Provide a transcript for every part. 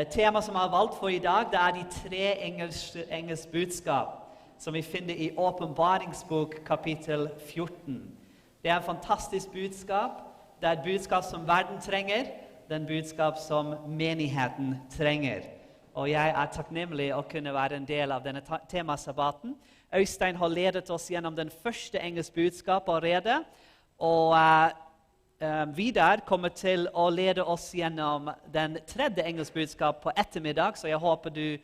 Tema som jeg har valgt for i dag, det de tre engelske budskap, som vi finner i åpenbaringsbok kapittel 14. Det en fantastisk budskap. Det et budskap som verden trenger. Det en budskap som menigheten trenger. Og jeg takknemlig å kunne være en del av denne temasabbaten. Øystein har ledet oss gjennom den første engelske budskap allerede, og videre kommer til å lede oss gjennom den tredje engelske budskap på ettermiddag, så jeg håper du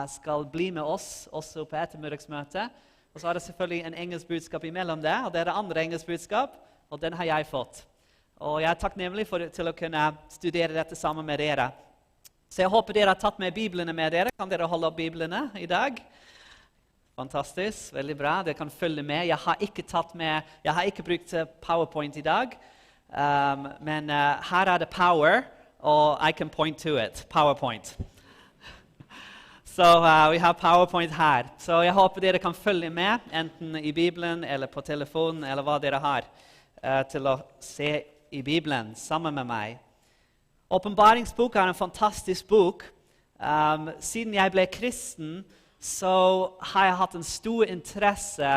skal bli med oss også på ettermiddagsmøtet. Og så det selvfølgelig en engelsk budskap imellom det, og det det andre engelsk budskap, og den har jeg fått. Og jeg takknemlig til å kunne studere dette sammen med dere. Så jeg håper dere har tatt med Biblene med dere. Kan dere holde opp Biblene i dag? Fantastisk, veldig bra. Dere kan følge med. Jeg har ikke brukt PowerPoint i dag, men her det Power, og I can point to it, PowerPoint. Så vi har PowerPoint her. Så jeg håper dere kan følge med, enten i Bibelen eller på telefonen, eller hva dere har til å se i Bibelen sammen med meg. Åpenbaringsbok en fantastisk bok. Siden jeg ble kristen, så har jeg hatt en stor interesse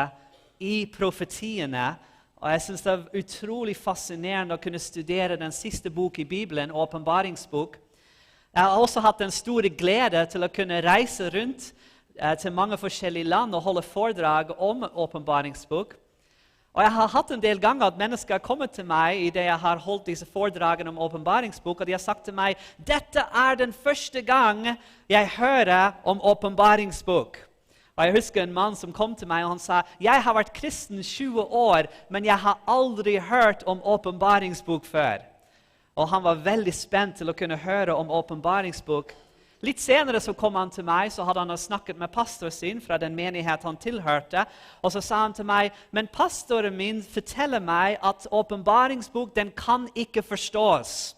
i profetiene, og jeg synes det utrolig fascinerende å kunne studere den siste bok i Bibelen, åpenbaringsbok. Jeg har også hatt en stor glede til å kunne reise rundt til mange forskjellige land og holde foredrag om åpenbaringsbok. Og jeg har hatt en del ganger at mennesker har kommet til meg i det jeg har holdt disse foredragene om åpenbaringsbok, og de har sagt til meg, dette den første gang jeg hører om åpenbaringsbok. Og jeg husker en mann som kom til meg, og han sa, jeg har vært kristen 20 år, men jeg har aldri hørt om åpenbaringsbok før. Og han var veldig spent til å kunne høre om åpenbaringsbok. Litt senere så kom han til meg, så hadde han snakket med pastor sin fra den menighet han tilhørte, og så sa han til meg, men pastoren min forteller meg at åpenbaringsbok, den kan ikke forstås.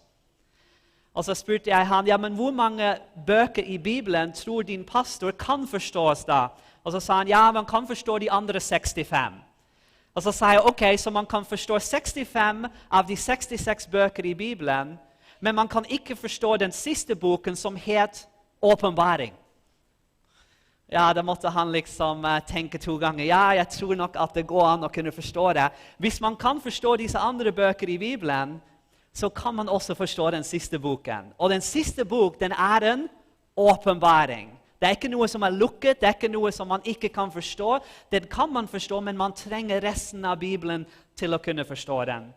Og så spurte jeg han, ja, men hvor mange bøker i Bibelen tror din pastor kan forstås da? Og så sa han, ja, man kan forstå de andre 65. Og så sa jeg, ok, så man kan forstå 65 av de 66 bøker i Bibelen, men man kan ikke forstå den siste boken som het åpenbaring. Ja, da måtte han liksom tenke 2 ganger. Ja, jeg tror nok at det går an å kunne forstå det. Hvis man kan forstå disse andre bøker i Bibelen, så kan man også forstå den siste boken. Og den siste bok, den en åpenbaring. Det ikke noe som lukket, det ikke noe som man ikke kan forstå. Det kan man forstå, men man trenger resten av Bibelen til å kunne forstå den.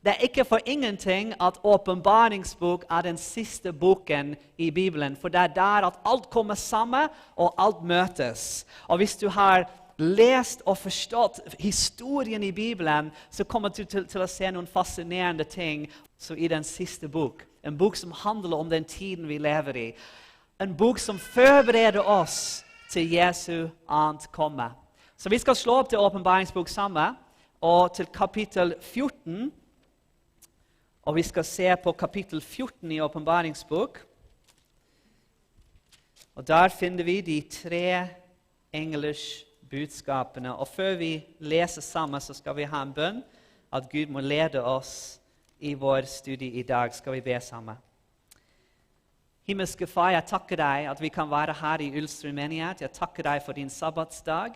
Det ikke for ingenting at åpenbaringsbok den siste boken i Bibelen, for det der at alt kommer sammen, og alt møtes. Og hvis du har lest og forstått historien i Bibelen, så kommer du til å se noen fascinerende ting så i den siste bok. En bok som handler om den tiden vi lever i. En bok som forbereder oss til Jesu ankomme. Så vi skal slå opp til åpenbaringsbok sammen, og til kapittel 14. Og vi skal se på kapittel 14 i åpenbaringsbok. Og der finner vi de 3 englers budskapene. Og før vi leser sammen, så skal vi ha en bønn at Gud må lede oss i vår studie i dag. Skal vi be sammen. Himmelske Far, jeg takker deg at vi kan være her i Ulsrud menighet. Jeg takker deg for din sabbatsdag.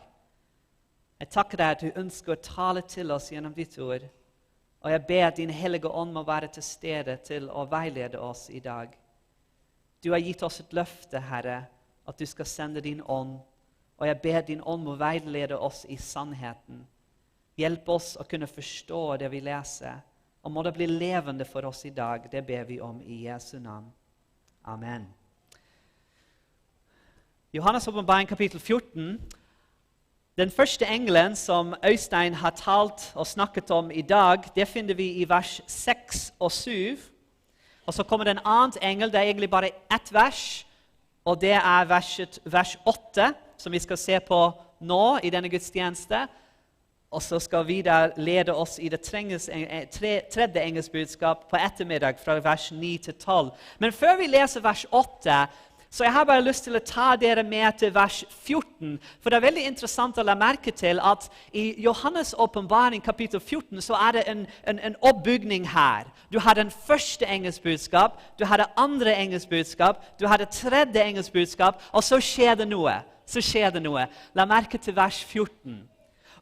Jeg takker deg at du ønsker å tale til oss gjennom ditt ord. Og jeg ber at din hellige ånd må være til stede til å veilede oss i dag. Du har gitt oss et løfte, Herre, at du skal sende din ånd. Og jeg ber din ånd må veilede oss i sannheten. Hjelp oss å kunne forstå det vi leser. Og må det bli levende for oss i dag. Det ber vi om i Jesu navn. Amen. Johannes åpenbaring kapittel 14. Den første engelen som Øystein har talt og snakket om i dag, det finner vi i vers 6 og 7. Og så kommer det en annen engel, det egentlig bare ett vers, og det vers 8, som vi skal se på nå i denne gudstjeneste. Og så skal vi da lede oss i det tredje engelsk budskap på ettermiddag fra vers 9 til 12. Men før vi leser vers 8, Så jeg har bare lyst til å ta dere med til vers 14, for det er veldig interessant å la merke til at i Johannes åpenbaring kapittel 14 så er det en oppbygning her. Du har den første engels budskap, du har det andre engels budskap, du har det tredje engels budskap, og så skjer det noe. La merke til vers 14.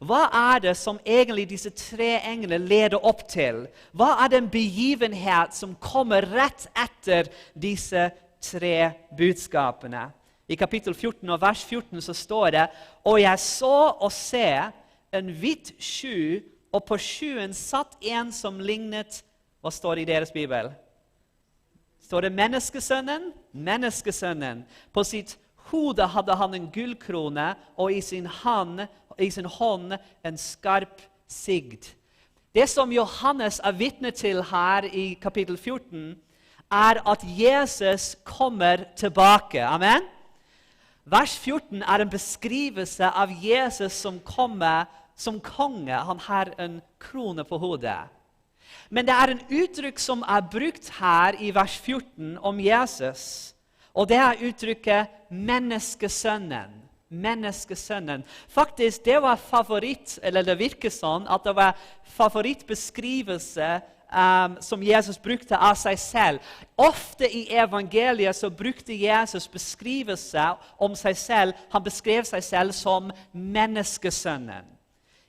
Hva er det som egentlig disse tre englene leder opp til? Hva er den begivenhet som kommer rett etter disse tre budskapene? I kapittel 14 og vers 14 så står det: «Og jeg så og se en hvit sky, og på skyen satt en som lignet». Hva står det i deres bibel? Står det menneskesønnen? Menneskesønnen. På sitt hode hadde han en gullkrone, og i sin hånd en skarp sigd. Det som Johannes er vitne til her i kapittel 14, er at Jesus kommer tilbake. Amen? Vers 14 er en beskrivelse av Jesus som kommer som konge. Han har en krone på hodet. Men det er en uttrykk som er brukt her i vers 14 om Jesus, og det er uttrykket menneskesønnen. Menneskesønnen. Faktisk, det var det virker sånn at det var favorittbeskrivelse som Jesus brukte av seg selv. Ofte i evangeliet så brukte Jesus beskrivelse om seg selv. Han beskrev seg selv som menneskesønnen.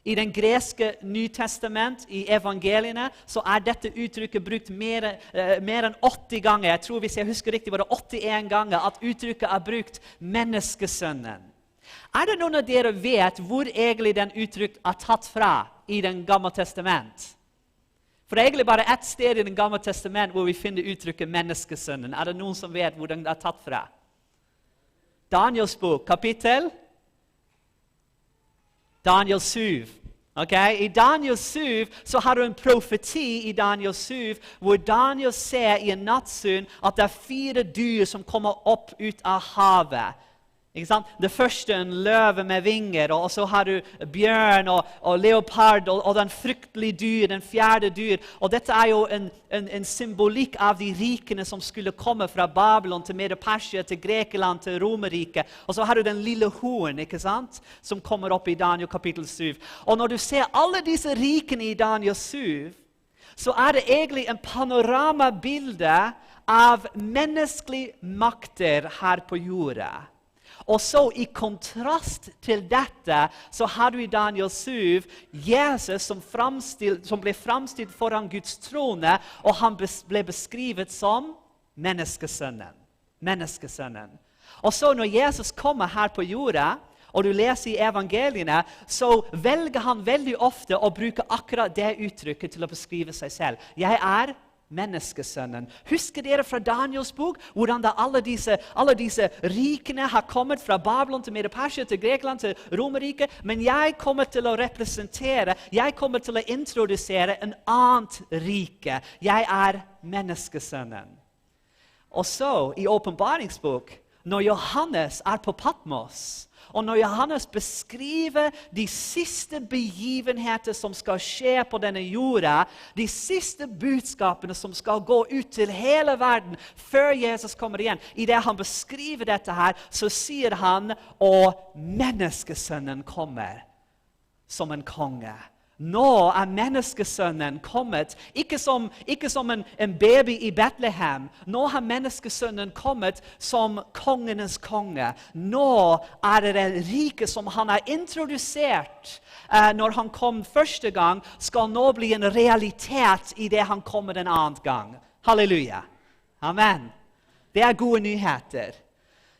I den greske Nytestament, i evangeliene, så er dette uttrykket brukt mer enn 80 ganger. Jeg tror, hvis jeg husker riktig, var det 81 ganger at uttrykket er brukt menneskesønnen. Er det noen av dere vet hvor egentlig den uttrykk er tatt fra i den gamle testament? For det er egentlig bare ett sted i den gamle testament hvor vi finner uttrykket menneskesønnen. Er det noen som vet hvor den er tatt fra? Daniels bok, kapittel? Daniel 7. Okay? I Daniel 7 så har du en profeti i Daniel 7 hvor Daniel ser i en nattsyn at det er 4 dyr som kommer opp ut av havet. Ikke sant? Det første en løve med vinger, og så har du bjørn og leopard og den fryktelige dyr, den fjerde dyr. Og dette er jo en symbolikk av de rikene som skulle komme fra Babylon til Medo-Persia, til Grekeland, til Romerriket. Og så har du den lille horn, ikke sant? Som kommer opp i Daniel kapittel 7. Og når du ser alle disse rikene i Daniel 7, så er det egentlig en panoramabilde av menneskelige makter her på jorda. Og så i kontrast til dette, så har du i Daniel 7 Jesus som ble framstilt foran Guds trone, og han ble beskrevet som menneskesønnen. Menneskesønnen. Og så når Jesus kommer her på jorda, og du leser i evangeliene, så velger han veldig ofte å bruke akkurat det uttrykket til å beskrive seg selv. Jeg er menneskesønnen. Husker dere fra Daniels bok, hvordan alle disse rikene har kommet fra Babylon til Medo-Persia, til Grekeland, til Romerriket, men jeg kommer til å representere, jeg kommer til å introdusere en annet rike. Jeg er menneskesønnen. Og så, i åpenbaringsbok, når Johannes er på Patmos, og når Johannes beskriver de siste begivenheter som skal skje på denne jorda, de siste budskapene som skal gå ut til hele verden før Jesus kommer igjen, i det han beskriver dette her, så sier han, og menneskesønnen kommer som en konge. Nå er menneskesønnen kommet, ikke som en baby i Bethlehem. Nå har menneskesønnen kommet som kongenes konge. Nå er det rike som han har introdusert når han kom første gang, skal nå bli en realitet i det han kommer en annen gang. Halleluja. Amen. Det er gode nyheter.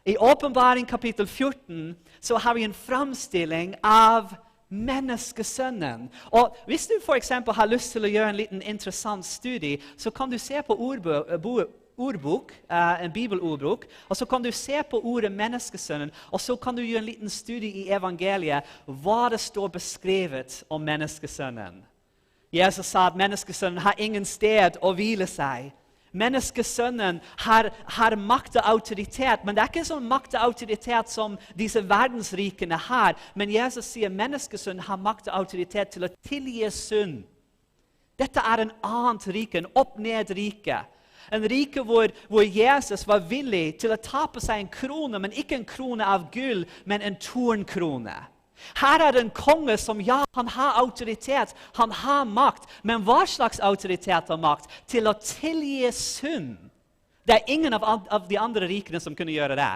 I åpenbaring kapittel 14 så har vi en framstilling av menneskesønnen. Og hvis du for eksempel har lyst til å gjøre en liten interessant studie, så kan du se på ordbok, en bibelordbok, og så kan du se på ordet menneskesønnen, og så kan du gjøre en liten studie i evangeliet, hva det står beskrevet om menneskesønnen. Jesus sa at menneskesønnen har ingen sted å hvile seg. Menneskesønnen har makt og autoritet, men det er ikke sånn makt og autoritet som disse verdensrikene har. Men Jesus sier menneskesønnen har makt og autoritet til å tilgi synd. Dette er en annet rike, en opp-ned rike. En rike hvor Jesus var villig til å ta på seg en krone, men ikke en krone av gull, men en tornkrone. Her det en konge som, ja, han har autoritet, han har makt, men hva slags autoritet og makt? Til å tilgi synd. Det ingen av de andre rikene som kunne gjøre det.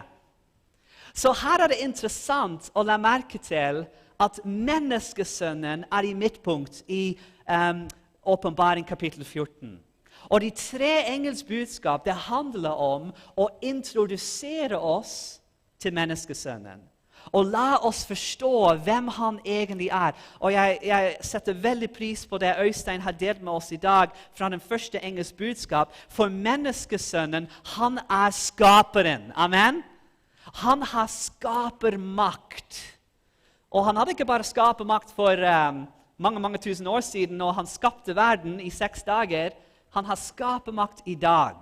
Så her det interessant å la merke til at menneskesønnen i midtpunkt i åpenbaring kapittel 14. Og de 3 engels budskap, det handler om å introdusere oss til menneskesønnen. Og la oss forstå hvem han egentlig Og jeg setter veldig pris på det Øystein har delt med oss i dag fra den første engels budskap. For menneskesønnen, han skaperen. Amen? Han har skapermakt. Og han hadde ikke bare skapermakt for mange tusen år siden, når han skapte verden i 6 dager. Han har skapermakt i dag.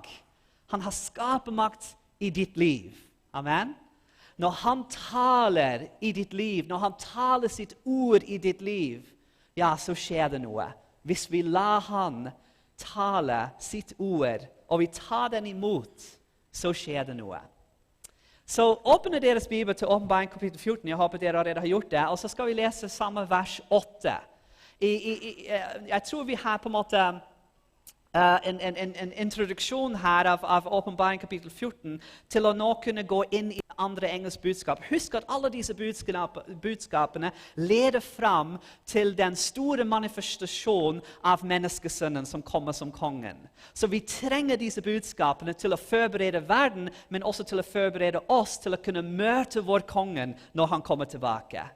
Han har skapermakt i ditt liv. Amen? Når han taler i ditt liv, når han taler sitt ord i ditt liv, ja, så skjer det noe. Hvis vi lar han tale sitt ord, og vi tar den imot, så skjer det noe. Så åpne deres bibel til åpenbaring kapittel 14. Jeg håper dere allerede har gjort det. Og så skal vi lese samme vers 8. Jeg tror vi har på en måte en introduksjon her av åpenbaring kapittel 14 til å nå kunne gå inn i andre engels budskap. Husk at alle disse budskapene leder fram til den store manifestasjonen av menneskesønnen som kommer som kongen. Så vi trenger disse budskapene til å forberede verden, men også til å forberede oss til å kunne møte vår kongen når han kommer tilbake.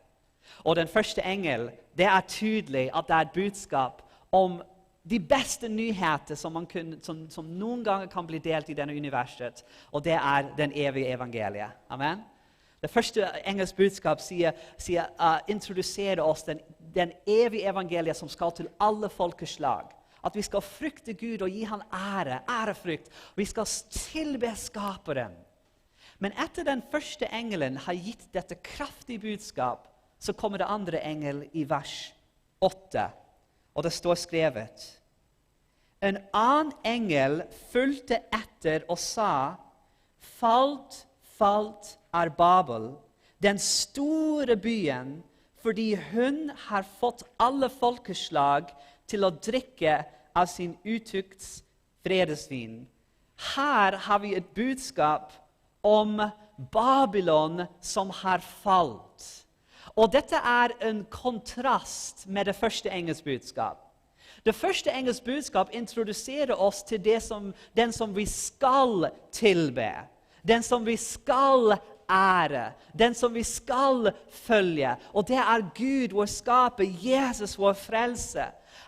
Og den første engel, det tydelig at det et budskap om de beste nyheter som noen ganger kan bli delt i denne universet, og det den evige evangeliet. Amen? Det første engels budskap introduserer oss den evige evangeliet som skal til alle folkeslag. At vi skal frykte Gud og gi han ærefrykt. Vi skal tilbe skaperen. Men etter den første engelen har gitt dette kraftige budskap, så kommer det andre engel i vers 8. Og det står skrevet: En annen engel fulgte etter og sa: Falt Babel, den store byen, fordi hun har fått alle folkeslag til å drikke av sin utukts vredesvin. Her har vi et budskap om Babylon som har falt. Og dette en kontrast med det første engels budskap. Det første engels budskap introduserer oss til den som vi skal tilbe, den som vi skal ære, den som vi skal følge. Og det Gud, vår skaper, Jesus, vår frelse.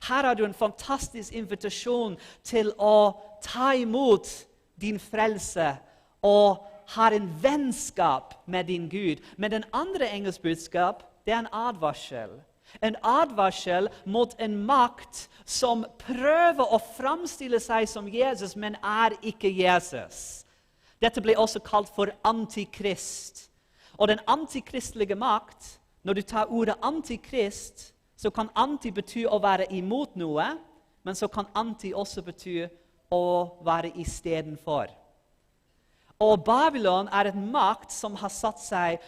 Her har du en fantastisk invitasjon til å ta imot din frelse og har en vennskap med din Gud. Men den andre engels budskap, det en advarsel. En advarsel mot en makt som prøver å framstille seg som Jesus, men ikke Jesus. Dette blir også kalt for antikrist. Og den antikristelige makt, når du tar ordet antikrist, så kan anti bety å være imot noe, men så kan anti også bety å være istedenfor. Og Babylon en makt som har satt seg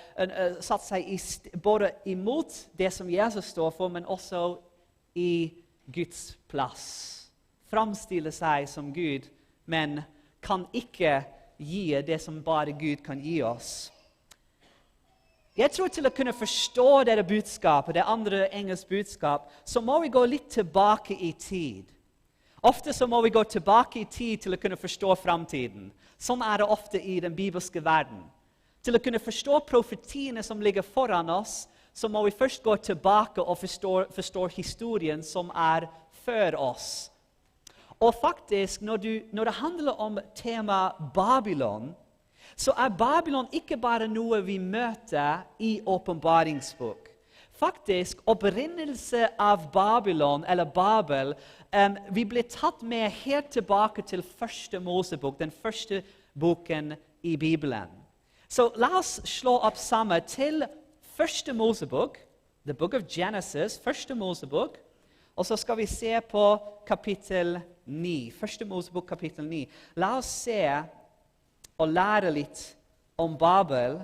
både imot det som Jesus står for, men også i Guds plass. Framstiller seg som Gud, men kan ikke gi det som bare Gud kan gi oss. Jeg tror til å kunne forstå dette budskapet, det andre engels budskap, så må vi gå litt tilbake i tid. Ofte så må vi gå tilbake i tid til å kunne forstå framtiden. Sånn det ofte i den bibelske verden. Til å kunne forstå profetiene som ligger foran oss, så må vi først gå tilbake og forstå historien som før oss. Og faktisk, når det handler om tema Babylon, så Babylon ikke bare noe vi møter i åpenbaringsbok. Faktisk, opprinnelse av Babylon, eller Babel, vi ble tatt med helt tilbake til første Mosebok, den første boken i Bibelen. Så la oss slå opp sammen til første Mosebok, the book of Genesis, første Mosebok, og så skal vi se på kapittel 9. Første Mosebok kapittel 9. La oss se og lære litt om Babel.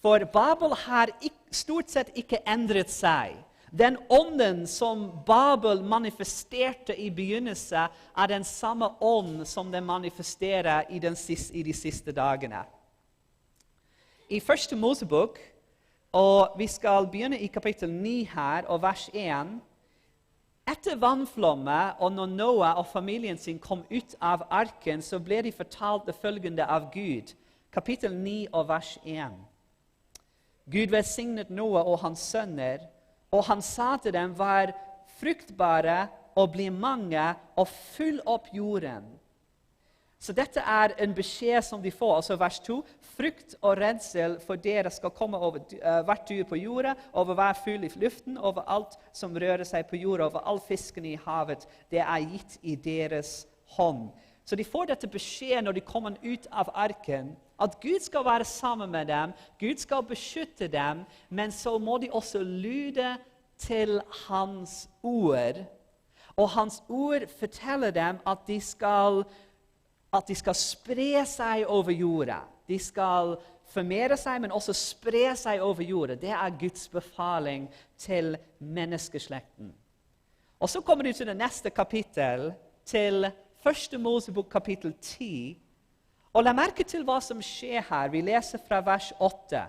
For Babel har stort sett ikke endret seg. Den ånden som Babel manifesterte i begynnelsen, er den samme ånd som den manifesterer i de siste dagene. I første Mosebok, og vi skal begynne i kapittel 9 her, og vers 1. Etter vannflommet, og når Noah og familien sin kom ut av arken, så ble de fortalt det følgende av Gud. Kapittel 9 og vers 1. Gud velsignet Noah og hans sønner, og han sa til dem, vær fruktbare og bli mange, og fyll opp jorden. Så dette er en beskjed som de får, altså vers 2. Frukt og redsel for dere skal komme over hvert dyr på jorda, over hver fugl i luften, over alt som rører seg på jorda, over all fisken i havet. Det er gitt i deres hånd. Så de får dette beskjed når de kommer ut av arken, at Gud skal være sammen med dem, Gud skal beskytte dem, men så må de også lyde til hans ord. Og hans ord forteller dem at de skal spre seg over jorda. De skal formere seg, men også spre seg over jorda. Det er Guds befaling til menneskeslekten. Og så kommer du til det neste kapittel, til første Mosebok kapittel 10. Og la merke til hva som skjer her. Vi leser fra vers 8.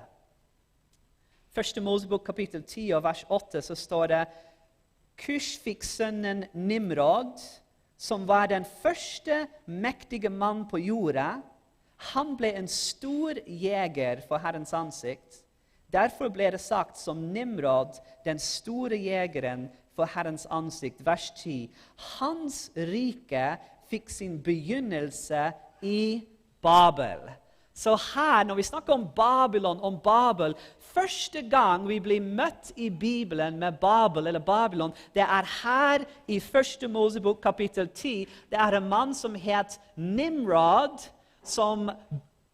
Første Mosebok kapittel 10 og vers 8 så står det, Kush fikk sønnen Nimrod, som var den første mektige mann på jorda. Han ble en stor jeger for Herrens ansikt. Derfor ble det sagt som Nimrod, den store jegeren for Herrens ansikt. Vers 10. Hans rike fikk sin begynnelse i Babel. Så her, når vi snakker om Babylon, om Babel, første gang vi blir møtt i Bibelen med Babel eller Babylon, det er her i første Mosebok kapittel 10. Det er en mann som het Nimrod, som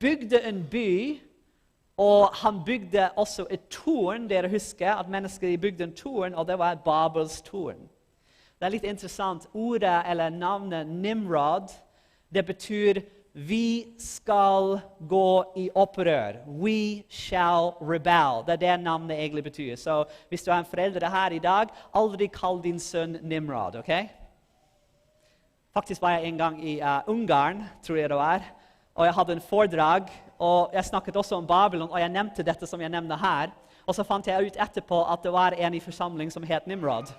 bygde en by, og han bygde også et tårn. Dere husker at mennesker bygde en tårn, og det var Babels tårn. Det er litt interessant. Ordet eller navnet Nimrod, det betyr vi skal gå i opprør. We shall rebel. Det er det navnet egentlig betyr. Så hvis du er en foreldre her i dag, aldri kall din sønn Nimrod, ok? Faktisk var jeg en gang i Ungarn, tror jeg det var, og jeg hadde en foredrag, og jeg snakket også om Babylon, og jeg nevnte dette som jeg nevner her, og så fant jeg ut etterpå at det var en i forsamling som het Nimrod.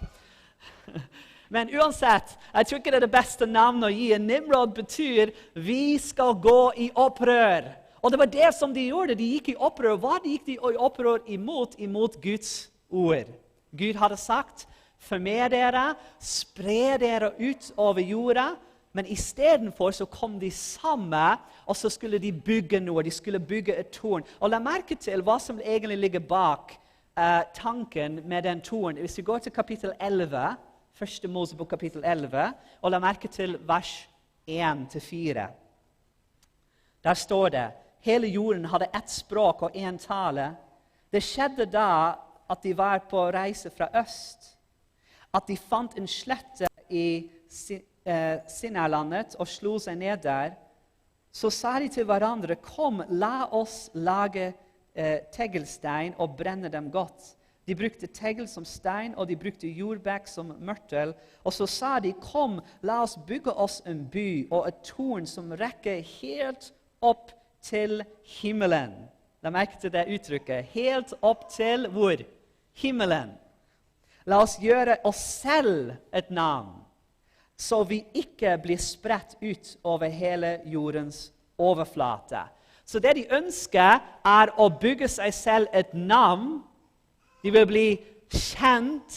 Men uansett, jeg tror ikke det er det beste navnet å gi. Nimrod betyr vi skal gå i opprør. Og det var det som de gjorde. De gikk i opprør. Hva gikk de i opprør imot? Imot Guds ord. Gud hadde sagt, former dere, spre dere ut over jorda. Men istedenfor så kom de sammen, og så skulle de bygge noe. De skulle bygge et tårn. Og la merke til hva som egentlig ligger bak tanken med den tårn. Hvis vi går til kapittel 11, første Mosebok kapittel 11, og la merke til vers 1-4. Der står det, hele jorden hadde ett språk og en tale. Det skjedde da at de var på reise fra øst, at de fant en slette i Sinailandet og slo seg ned der. Så sa de til hverandre, kom, la oss lage teglstein og brenne dem godt. De brukte tegl som stein, og de brukte jordbekk som mørtel. Og så sa de, kom, la oss bygge oss en by og et tårn som rekker helt opp til himmelen. La merke til det uttrykket. Helt opp til hvor? Himmelen. La oss gjøre oss selv et navn, så vi ikke blir spredt ut over hele jordens overflate. Så det de ønsker er å bygge seg selv et navn. De vil bli kjent.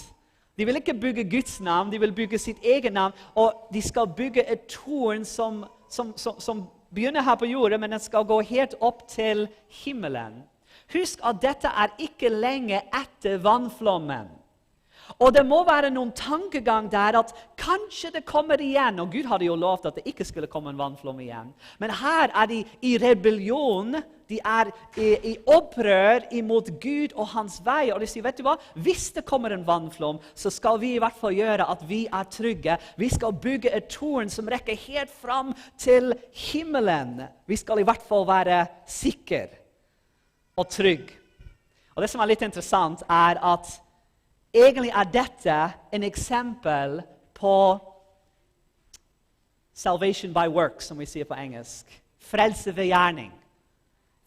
De vil ikke bygge Guds navn, de vil bygge sitt eget navn. Og de skal bygge et tårn som begynner her på jorda, men den skal gå helt opp til himmelen. Husk at dette er ikke lenge etter vannflommen. Og det må være noen tankegang der at kanskje det kommer igjen. Og Gud hadde jo lovt at det ikke skulle komme en vannflom igjen. Men her er de i rebellion. De er i opprør imot Gud og hans vei. Og de sier, vet du hva? Hvis det kommer en vannflom, så skal vi i hvert fall gjøre at vi er trygge. Vi skal bygge et tårn som rekker helt fram til himmelen. Vi skal i hvert fall være sikre og trygge. Og det som er litt interessant er at egentlig er dette en eksempel på salvation by works, som vi sier på engelsk. Frelse ved gjerning.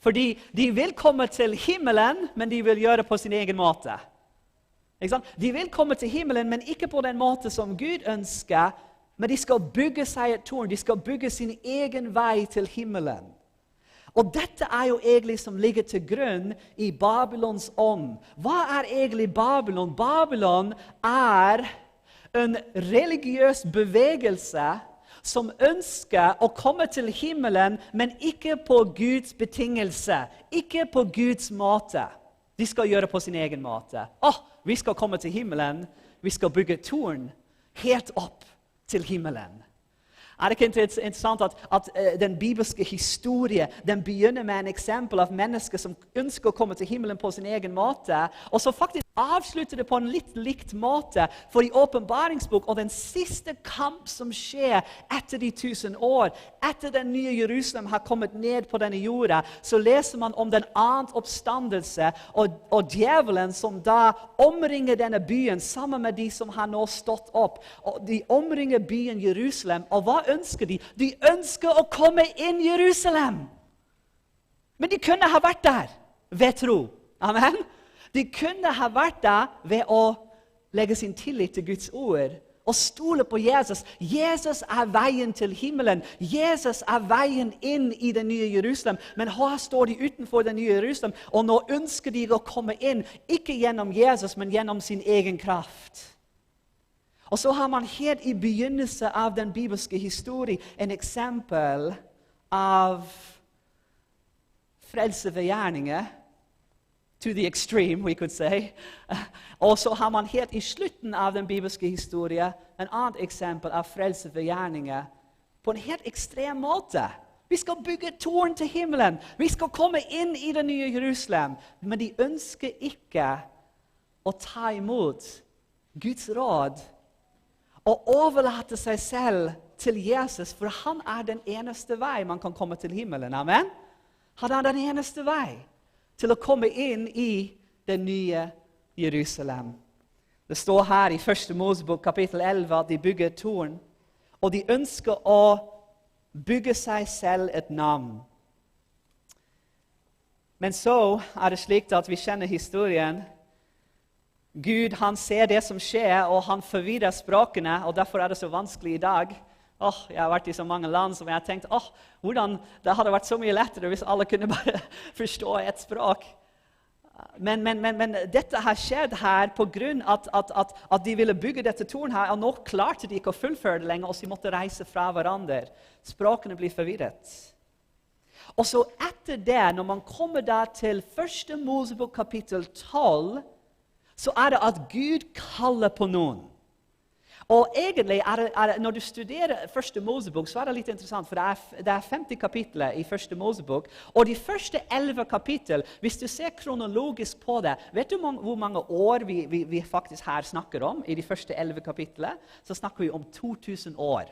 Fordi de vil komme til himmelen, men de vil gjøre det på sin egen måte. Ikke sant? De vil komme til himmelen, men ikke på den måte som Gud ønsker, men de skal bygge seg et tårn, de skal bygge sin egen vei til himmelen. Og dette er jo egentlig som ligger til grunn i Babylons ånd. Hva er egentlig Babylon? Babylon er en religiøs bevegelse som ønsker å komme til himmelen, men ikke på Guds betingelse, ikke på Guds måte. De skal gjøre det på sin egen måte. Vi skal komme til himmelen, vi skal bygge et tårn helt opp til himmelen. Er det ikke interessant at den bibelske historie, den begynner med en eksempel av mennesker som ønsker å komme til himmelen på sin egen måte, og så faktisk avslutter det på en litt likt måte, for i åpenbaringsbok og den siste kamp som skjer etter de 1000 år, etter den nye Jerusalem har kommet ned på denne jorda, så leser man om den andre oppstandelse, og djevelen som da omringer denne byen sammen med de som har nå stått opp, og de omringer byen Jerusalem, og hva ønsker de? De ønsker å komme inn i Jerusalem. Men de kunne ha vært der ved tro. Amen. De kunne ha vært der ved å legge sin tillit til Guds ord og stole på Jesus. Jesus er veien til himmelen. Jesus er veien inn i det nye Jerusalem. Men her står de utenfor det nye Jerusalem, og nå ønsker de å komme inn, ikke gjennom Jesus, men gjennom sin egen kraft. Og så har man helt i begynnelsen av den bibelske historie en eksempel av frelse ved gjerninger, to the extreme, we could say. Og så har man helt i slutten av den bibelske historie en annet eksempel av frelse ved gjerninger på en helt ekstrem måte. Vi skal bygge et tårn til himmelen. Vi skal komme inn i det nye Jerusalem. Men de ønsker ikke å ta imot Guds råd og overlate seg selv til Jesus, for han er den eneste vei man kan komme til himmelen. Amen? Han er den eneste vei til å komme inn i det nye Jerusalem. Det står her i 1. Mosebok kapittel 11 at de bygger et tårn, og de ønsker å bygge seg selv et navn. Men så er det slik at vi kjenner historien. Gud, han ser det som skjer, og han forvirrer språkene, og derfor er det så vanskelig i dag. Jeg har vært i så mange land som jeg har tenkt, hvordan det hadde vært så mye lettere hvis alle kunne bare forstå et språk. Men dette har skjedd her på grunn av at de ville bygge dette tårn her, og nå klarte de ikke å fullføre det lenger, og så måtte reise fra hverandre. Språkene blir forvirret. Og så etter det, når man kommer da til 1. Mosebok kapittel 12, så er det at Gud kaller på noen. Og egentlig, når du studerer 1. Mosebok, så er det litt interessant, for det er 50 kapitler i 1. Mosebok, og de første 11 kapitler, hvis du ser kronologisk på det, vet du hvor mange år vi faktisk her snakker om i de første 11 kapitlene? Så snakker vi om 2000 år.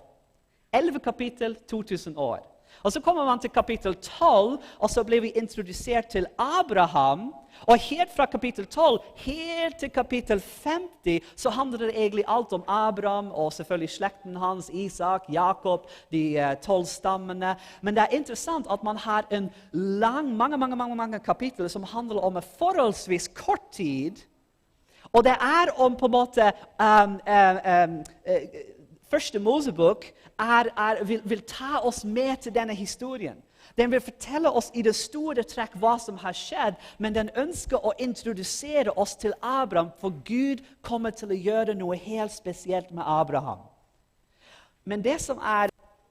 11 kapitler, 2000 år. Og så kommer man til kapittel 12, og så blir vi introdusert til Abraham. Og helt fra kapittel 12, helt til kapittel 50, så handler det egentlig alt om Abraham, og selvfølgelig slekten hans, Isak, Jakob, de 12 stammene. Men det er interessant at man har en mange kapitler som handler om en forholdsvis kort tid. Og det er om på en måte Første Mosebok vil ta oss med til denne historien. Den vil fortelle oss i det store trekk hva som har skjedd, men den ønsker å introdusere oss til Abraham, for Gud kommer til å gjøre noe helt spesielt med Abraham. Men det som er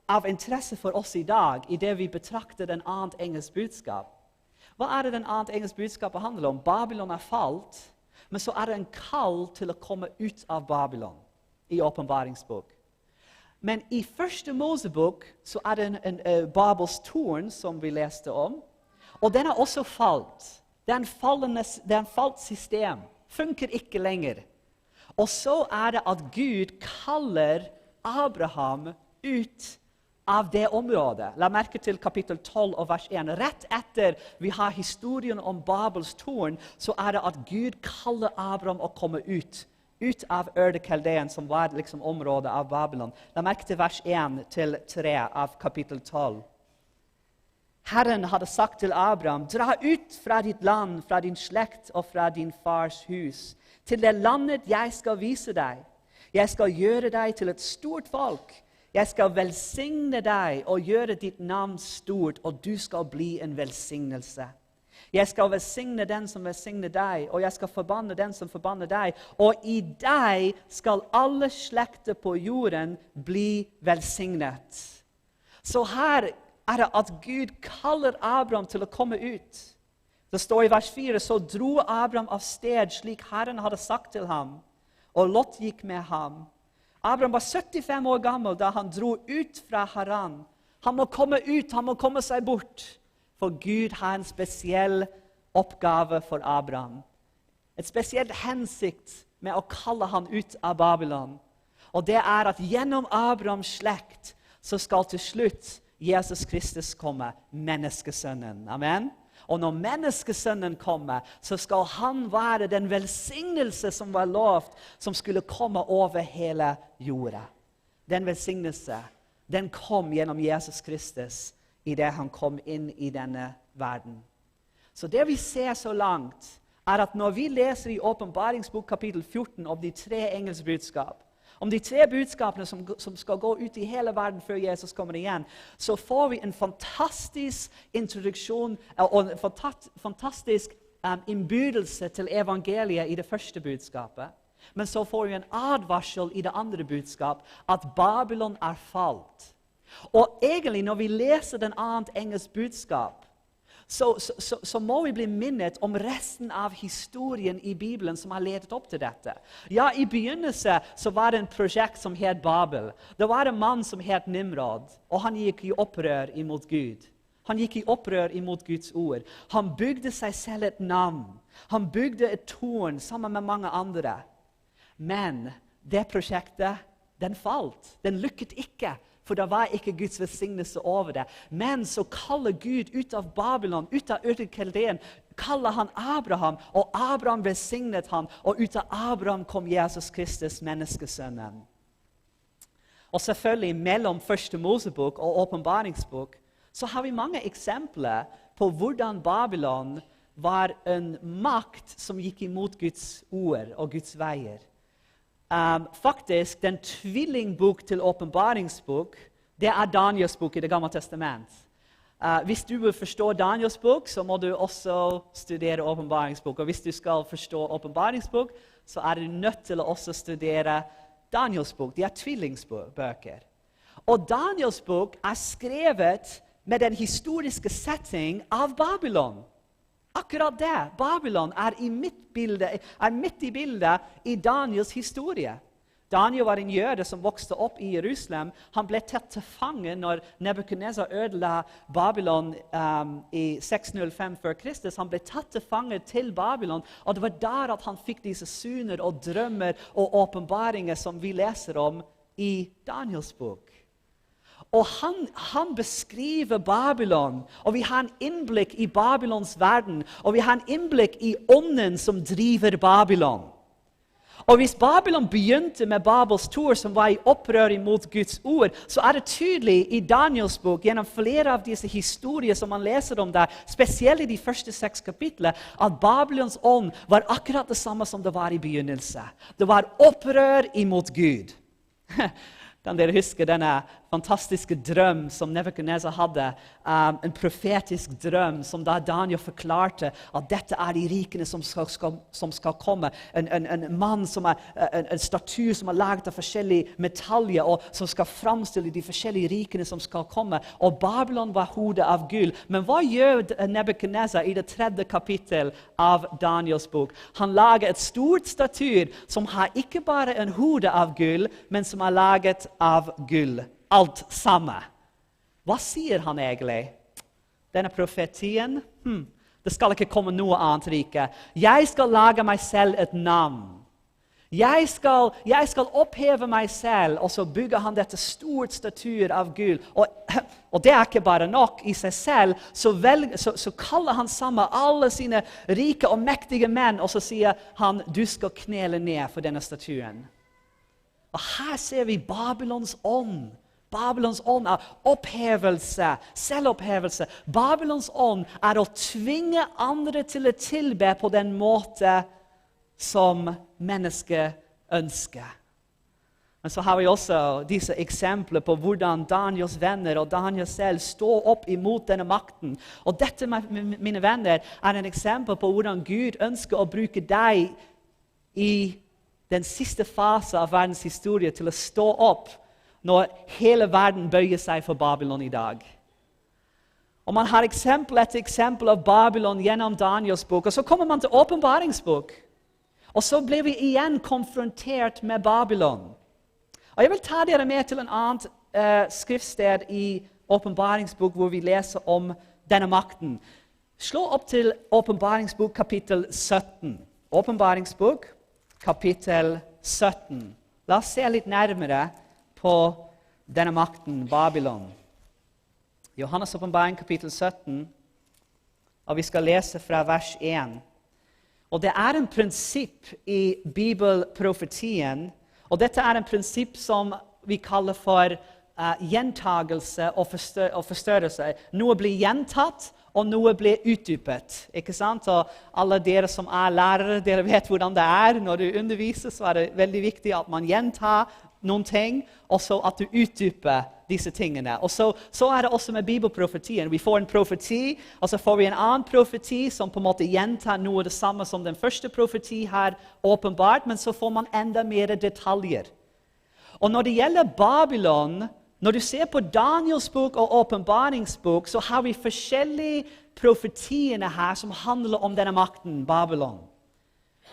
av interesse for oss i dag, i det vi betrakter den andre engelsk budskap, hva er det den andre engelsk budskapet handler om? Babylon er falt. men så det en kall til å komme ut av Babylon i åpenbaringsbok. Men i første Mosebok så det en Babels tårn som vi leste om, og den også falt. Det en falt system, funker ikke lenger. Og så det at Gud kaller Abraham ut av det området. La merke til kapittel 12 og vers 1. Rett etter vi har historien om Babels tårn, så det at Gud kaller Abraham å komme ut av Ur-Kaldeen, som var liksom området av Babylon. La merke til vers 1-3 av kapittel 12. Herren hadde sagt til Abraham, dra ut fra ditt land, fra din slekt og fra din fars hus, til det landet jeg skal vise deg. Jeg skal gjøre deg til et stort folk. Jeg skal velsigne deg og gjøre ditt navn stort, og du skal bli en velsignelse. Jeg skal velsigne den som velsigner deg, og jeg skal forbanne den som forbanner deg. Og i deg skal alle slekter på jorden bli velsignet. Så her det at Gud kaller Abraham til å komme ut. Det står i vers 4, så dro Abraham av sted slik Herren hadde sagt til ham, og Lot gikk med ham. Abraham var 75 år gammel da han dro ut fra Haran. Han må komme ut, han må komme seg bort. For Gud har en spesiell oppgave for Abraham. Et spesielt hensikt med å kalle han ut av Babylon. Og det at gjennom Abrahams slekt så skal til slutt Jesus Kristus komme, menneskesønnen. Amen. Og når menneskesønnen kommer, så skal han være den velsignelse som var lovt, som skulle komme over hele jorda. Den velsignelse, den kom gjennom Jesus Kristus i det han kom inn i denne verden. Så det vi ser så langt, at når vi leser i åpenbaringsbok kapittel 14 om de 3 engelsbudskap, om de 3 budskapene som skal gå ut i hele verden før Jesus kommer igjen, så får vi en fantastisk introduksjon og en fantastisk innbydelse til evangeliet i det første budskapet. Men så får vi en advarsel i det andre budskap, at Babylon falt. Og egentlig når vi leser den andre engelsk budskap, så må vi bli minnet om resten av historien i Bibelen som har ledet opp til dette. Ja, i begynnelsen så var det en prosjekt som het Babel. Det var en mann som het Nimrod, og han gikk i opprør imot Gud. Han gikk i opprør imot Guds ord. Han bygde seg selv et navn. Han bygde et tårn sammen med mange andre. Men det prosjektet, den falt. Den lykket ikke. For det var ikke Guds velsignelse over det. Men så kaller Gud ut av Babylon, ut av Ur-Kaldeen, kaller han Abraham, og Abraham velsignet han, og ut av Abraham kom Jesus Kristus, menneskesønnen. Og selvfølgelig mellom første Mosebok og åpenbaringsbok, så har vi mange eksempler på hvordan Babylon var en makt som gikk imot Guds ord og Guds veier. Faktisk, den tvillingbok til åpenbaringsbok, det Daniels bok i Det gamle testament. Hvis du vil forstå Daniels bok, så må du også studere åpenbaringsbok. Og hvis du skal forstå åpenbaringsbok, så du nødt til å også studere Daniels bok. De tvillingsbøker. Og Daniels bok skrevet med den historiske setting av Babylon. Akkurat det. Babylon midt i bildet i Daniels historie. Daniel var en jøde som vokste opp i Jerusalem. Han ble tatt til fange når Nebukadnesar ødela Babylon i 605 før Kristus. Han ble tatt til fange til Babylon, og det var der at han fikk disse syner og drømmer og åpenbaringer som vi leser om i Daniels bok. Og han beskriver Babylon, og vi har en innblikk i Babylons verden, og vi har en innblikk i ånden som driver Babylon. Og hvis Babylon begynte med Babels tårn som var i opprør imot Guds ord, så det tydelig i Daniels bok, gjennom flere av disse historier som man leser om der, spesielt i de første 6 kapitler, at Babylons ånd var akkurat det samme som det var i begynnelse. Det var opprør imot Gud. Kan dere huske denne fantastiske drøm som Nebukadnesar hadde, en profetisk drøm som da Daniel forklarte at dette de rikene som skal komme. En mann som en statue som laget av forskjellige metaljer og som skal framstille de forskjellige rikene som skal komme. Og Babylon var hodet av gull. Men hva gjør Nebukadnesar i det 3. kapittel av Daniels bok? Han lager et stort statue som har ikke bare en hode av gull, men som laget av gull. Alt sammen. Hva sier han egentlig? Denne profetien? Det skal ikke komme noe annet rike. Jeg skal lage meg selv et navn. Jeg skal oppheve meg selv, og så bygger han dette stort statue av gull. Og det ikke bare nok i seg selv, så kaller han sammen alle sine rike og mektige menn, og så sier han, du skal knele ned for denne statuen. Og her ser vi Babylons ånd. Babylons ånd opphevelse, selvopphevelse. Babylons ånd å tvinge andre til å tilbe på den måte som mennesket ønsker. Men så har vi også disse eksempler på hvordan Daniels venner og Daniel selv står opp imot denne makten. Og dette, mine venner, en eksempel på hvordan Gud ønsker å bruke deg i den siste fase av verdens historie til å stå opp når hele verden bøyer seg for Babylon i dag. Og man har eksempel etter eksempel av Babylon gjennom Daniels bok, og så kommer man til åpenbaringsbok. Og så blir vi igjen konfrontert med Babylon. Og jeg vil ta dere med til en annen skriftsted i åpenbaringsbok hvor vi leser om denne makten. Slå opp til åpenbaringsbok kapittel 17. Åpenbaringsbok kapittel 17. La oss se litt nærmere på denne makten, Babylon. Johannes åpenbaring kapittel 17, og vi skal lese fra vers 1. Og det en prinsipp i bibelprofetien, og dette en prinsipp som vi kaller for gjentagelse og forstørrelse. Noe blir gjentatt, og noe blir utdypet. Ikke sant? Og alle dere som lærere, dere vet hvordan det når du underviser, så det veldig viktig at man gjentar noen ting, og så at du utdyper disse tingene. Og så det også med bibelprofetien. Vi får en profeti, og så får vi en annen profeti som på en måte gjentar noe det samme som den første profeti har åpenbart, men så får man enda mer detaljer. Og når det gjelder Babylon, når du ser på Daniels bok og åpenbaringsbok, så har vi forskjellige profetiene her som handler om denne makten, Babylon.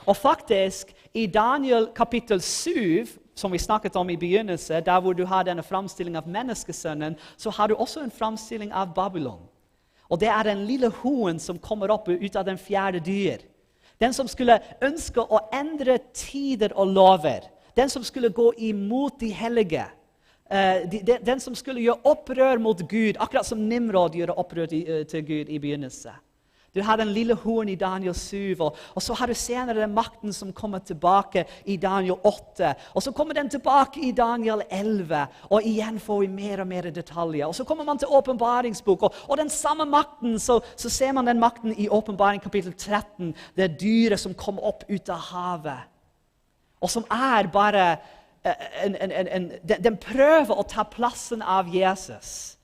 Og faktisk, i Daniel kapittel 7, som vi snakket om i begynnelsen, der hvor du har denne framstilling av menneskesønnen, så har du også en framstilling av Babylon. Og det den lille hoen som kommer opp ut av den 4. dyr. Den som skulle ønske å endre tider og lover. Den som skulle gå imot de hellige. Den som skulle gjøre opprør mot Gud, akkurat som Nimrod gjorde opprør til Gud i begynnelsen. Du har den lille horn i Daniel 7, og så har du senere den makten som kommer tilbake i Daniel 8, og så kommer den tilbake i Daniel 11, og igjen får vi mer og mer detaljer. Og så kommer man til åpenbaringsbok, og den samme makten, så ser man den makten i åpenbaring kapittel 13, det dyret som kommer opp ut av havet, og som bare den prøver å ta plassen av Jesus.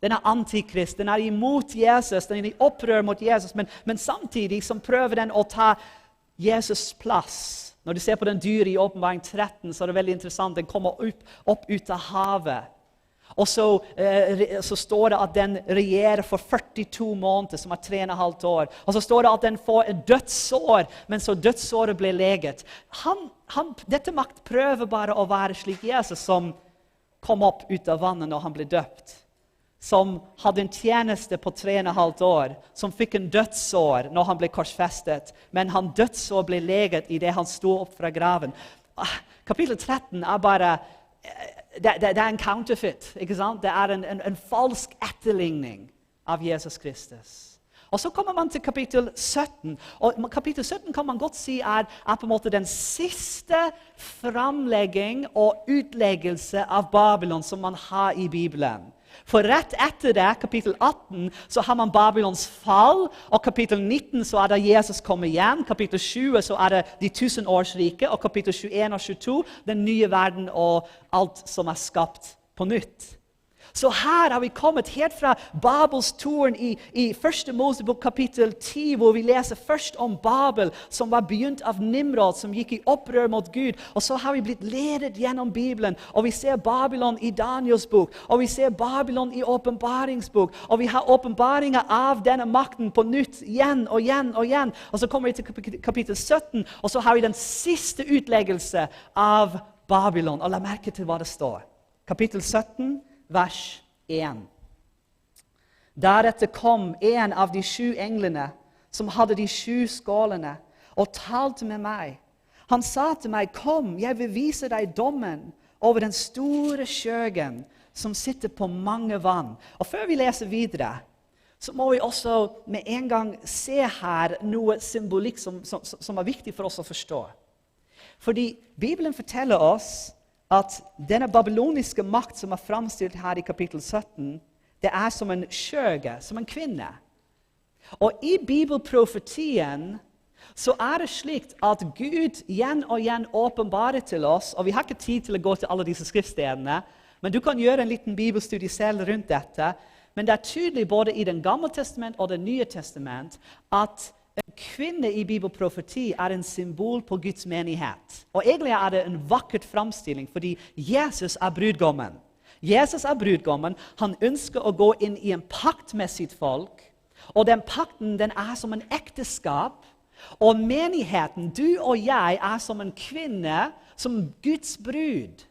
Den antikrist, den imot Jesus, den i opprør mot Jesus, men samtidig som prøver den å ta Jesus' plass. Når du ser på den dyret i åpenbaring 13, så det veldig interessant. Den kommer opp ut av havet. Og så står det at den regjerer for 42 måneder, som 3,5 år. Og så står det at den får et dødssår, men så dødssåret blir leget. Dette makt prøver bare å være slik Jesus som kom opp ut av vannet når han ble døpt. Som hadde en tjeneste på 3,5 år, som fikk en dødssår når han ble korsfestet, men han dødssår ble leget i det han stod opp fra graven. Kapittel 13 bare, det en counterfeit, ikke sant? Det en falsk etterligning av Jesus Kristus. Og så kommer man til kapittel 17, og kapittel 17 kan man godt si på en måte den siste framlegging og utleggelse av Babylon som man har i Bibelen. For rett etter det, kapittel 18, så har man Babylons fall, og kapittel 19 så det Jesus kommer igjen, kapittel 20 så det de 1000-årsrike, og kapittel 21 og 22, den nye verden og alt som skapt på nytt. Så her har vi kommet helt fra Babels tårn i første Mosebok kapittel 10, hvor vi leser først om Babel, som var begynt av Nimrod, som gikk i opprør mot Gud. Og så har vi blitt ledet gjennom Bibelen, og vi ser Babylon i Daniels bok, og vi ser Babylon i åpenbaringsbok, og vi har åpenbaringer av denne makten på nytt, igjen og igjen og igjen. Og så kommer vi til kapittel 17, og så har vi den siste utleggelse av Babylon. Og la merke til hva det står. Kapittel 17, vers 1. Deretter kom en av de 7 englene som hadde de 7 skålene og talte med meg. Han sa til meg, kom, jeg vil vise deg dommen over den store skjøgen som sitter på mange vann. Og før vi leser videre, så må vi også med en gang se her noe symbolikk som er viktig for oss å forstå. Fordi Bibelen forteller oss at denne babyloniske makt som er framstilt her i kapittel 17, det er som en skjøge, som en kvinne. Og i bibelprofetien så er det slik at Gud igjen og igjen åpenbarer til oss, og vi har ikke tid til å gå til alle disse skriftstedene, men du kan gjøre en liten bibelstudie selv rundt dette, men det er tydelig både i den gamle testament og det nye testament at en kvinne i bibelprofeti er en symbol på Guds menighet. Og egentlig er det en vakkert framstilling, fordi Jesus er brudgommen. Jesus er brudgommen. Han ønsker å gå inn i en pakt med sitt folk. Og den pakten den er som en ekteskap. Og menigheten, du og jeg, er som en kvinne, som Guds brud.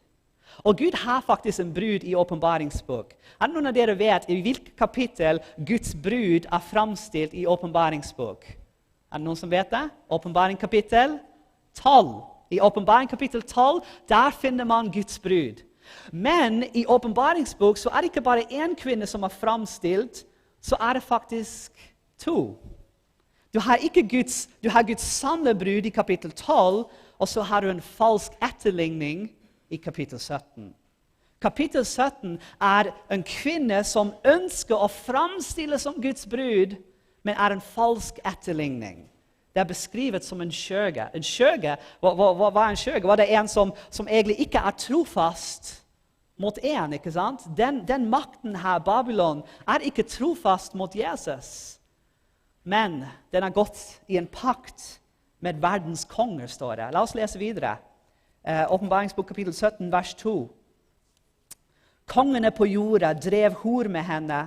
Og Gud har faktisk en brud i åpenbaringsbok. Er det noen av dere vet i hvilket kapittel Guds brud er framstilt i åpenbaringsbok? Er det noen som vet det? Åpenbaring kapittel 12. I åpenbaring kapittel 12, der finner man Guds brud. Men i åpenbaringsbok så er det ikke bare en kvinne som er framstilt, så er det faktisk 2. Du har Guds sanne brud i kapittel 12, og så har du en falsk etterligning i kapittel 17. Kapittel 17 er en kvinne som ønsker å framstille som Guds brud, men er en falsk etterligning. Det er beskrevet som en skjøge. En skjøge, hva er en skjøge? Var det en som egentlig ikke er trofast mot en, ikke sant? Den makten her, Babylon, er ikke trofast mot Jesus. Men den har gått i en pakt med verdens konger, står det. La oss lese videre. Åpenbaringsbok kapittel 17, vers 2. Kongene på jorda drev hor med henne,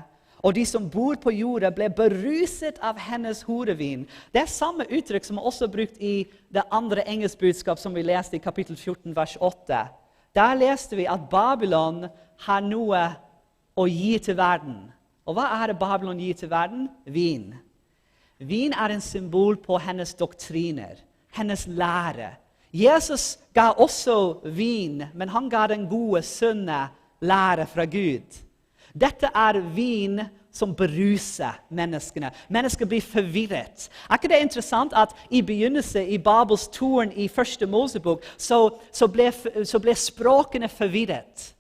og de som bor på jorda ble beruset av hennes horevin. Det er samme uttrykk som er også brukt i det andre engelskbudskap som vi leste i kapittel 14, vers 8. Der leste vi at Babylon har noe å gi til verden. Og hva er det Babylon gir til verden? Vin. Vin er en symbol på hennes doktriner, hennes lære. Jesus ga også vin, men han ga den gode, sunne lære fra Gud. Dette er vin som beruser menneskene. Mennesker blir forvirret. Er ikke det interessant at i begynnelsen i Babels tårn i første Mosebok, så ble språkene forvirret.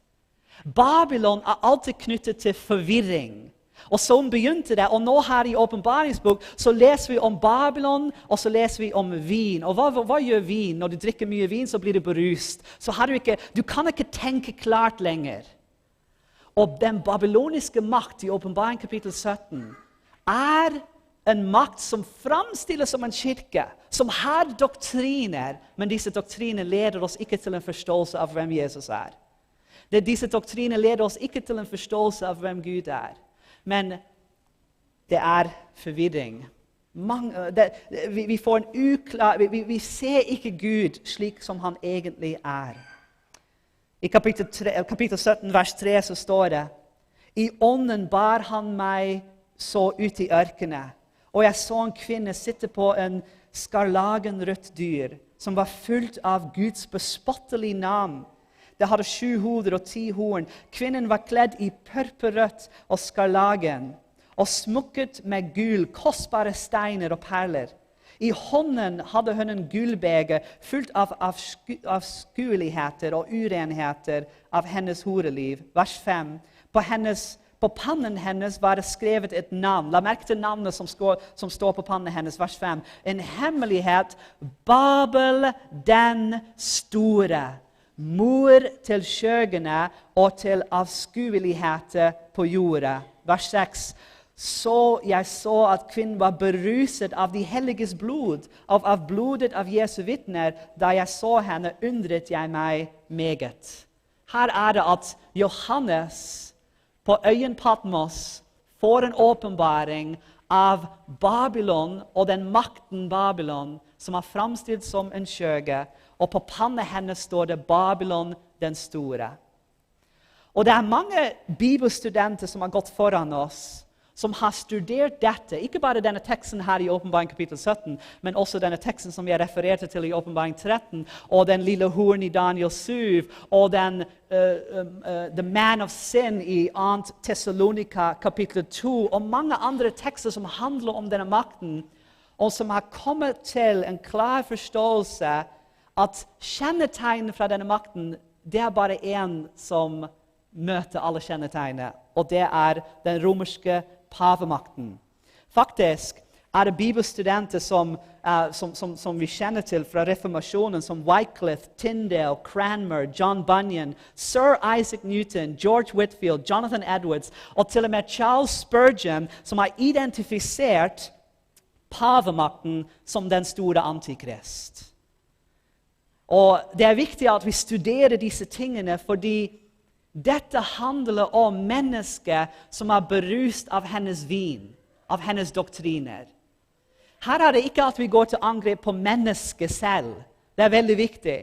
Babylon er alltid knyttet til forvirring. Og så begynte det, og nå her i åpenbaringsbok, så leser vi om Babylon, og så leser vi om vin. Og hva gjør vin? Når du drikker mye vin, så blir du berust. Så du kan ikke tenke klart lenger. Og den babyloniske makt i åpenbaring kapittel 17 er en makt som framstiller som en kirke, som har doktriner, men disse doktriner leder oss ikke til en forståelse av hvem Jesus er. Disse doktriner leder oss ikke til en forståelse av hvem Gud er. Men det er forvirring. Vi ser ikke Gud slik som han egentlig er. I kapittel 17, vers 3 så står det, i ånden bar han meg så ut i ørkenen, og jeg så en kvinne sitte på en skarlagenrødt dyr, som var fullt av Guds bespottelige navn. Det hadde 7 hoder og 10 horn. Kvinnen var kledd i purpurrødt og skarlagen, og smukket med gull, kostbare steiner og perler. I hånden hadde hun en gullbeger fullt av avskueligheter og urenheter av hennes horeliv. Vers 5. På pannen hennes var det skrevet et navn. La merke til navnet som står på pannen hennes. Vers 5. En hemmelighet, Babel den store. mor til skjøgene og til avskueligheter på jorda. Vers 6. Så jeg så at kvinnen var beruset av de helliges blod, av blodet av Jesu vitner. Da jeg så henne, undret jeg meg meget. Her er det at Johannes på øyen Patmos får en åpenbaring av Babylon og den makten Babylon, som er framstilt som en skjøge, og på pannet hennes står det Babylon den store. Og det er mange bibelstudenter som har gått foran oss, som har studert dette, ikke bare denne teksten her i Åpenbaring kapittel 17, men også denne teksten som jeg refererte til i Åpenbaring 13, og den lille horn i Daniel 7, og den The Man of Sin i 2. Thessalonika kapittel 2, og mange andre tekster som handler om denne makten, og som har kommet til en klar forståelse at kjennetegnet fra denne makten, det er bare en som møter alle kjennetegnene, og det er den romerske pavemakten. Faktisk er det bibelstudenter som vi kjenner til fra reformasjonen, som Wycliffe, Tyndale, Cranmer, John Bunyan, Sir Isaac Newton, George Whitefield, Jonathan Edwards, og til og med Charles Spurgeon, som har identifisert pavemakten som den store antikrist. Og det er viktig at vi studerer disse tingene, fordi dette handler om mennesker som er berust av hennes vin, av hennes doktriner. Her er det ikke at vi går til angrep på mennesket selv. Det er veldig viktig.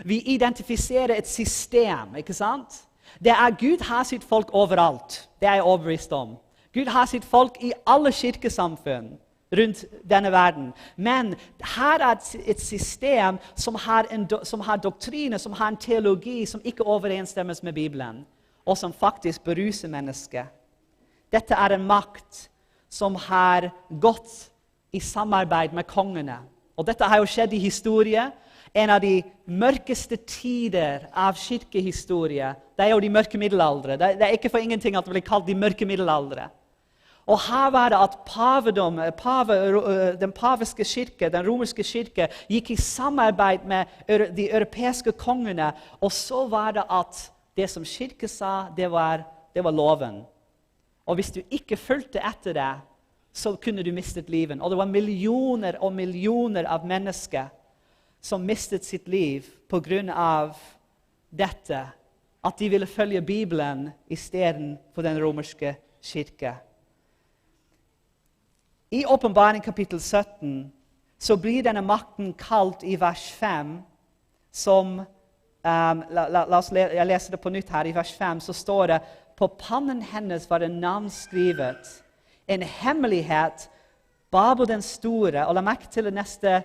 Vi identifiserer et system, ikke sant? Det er Gud har sitt folk overalt. Det er jeg overbevist om. Gud har sitt folk i alle kirkesamfunn rundt denne verden. Men her er et system som har doktriner, som har en teologi som ikke overensstemmes med Bibelen, og som faktisk beruser mennesket. Dette er en makt som har gått i samarbeid med kongene. Og dette har jo skjedd i historie. En av de mørkeste tider av kirkehistorie, det er jo de mørke middelaldre. Det er ikke for ingenting at det blir kalt de mørke middelaldre. Og her var det at den paviske kirke, den romerske kirke, gikk i samarbeid med de europeiske kongene, og så var det at det som kirke sa, det var loven. Og hvis du ikke fulgte etter det, så kunne du mistet livet. Og det var millioner og millioner av mennesker som mistet sitt liv på grunn av dette, at de ville følge Bibelen i stedet for den romerske kirke. I Åpenbaring kapittel 17 så blir denne makten kalt i vers 5 som, jeg leser det på nytt her, i vers 5 så står det, på pannen hennes var det navn skrevet, en hemmelighet, Babel den store, og la merke til det neste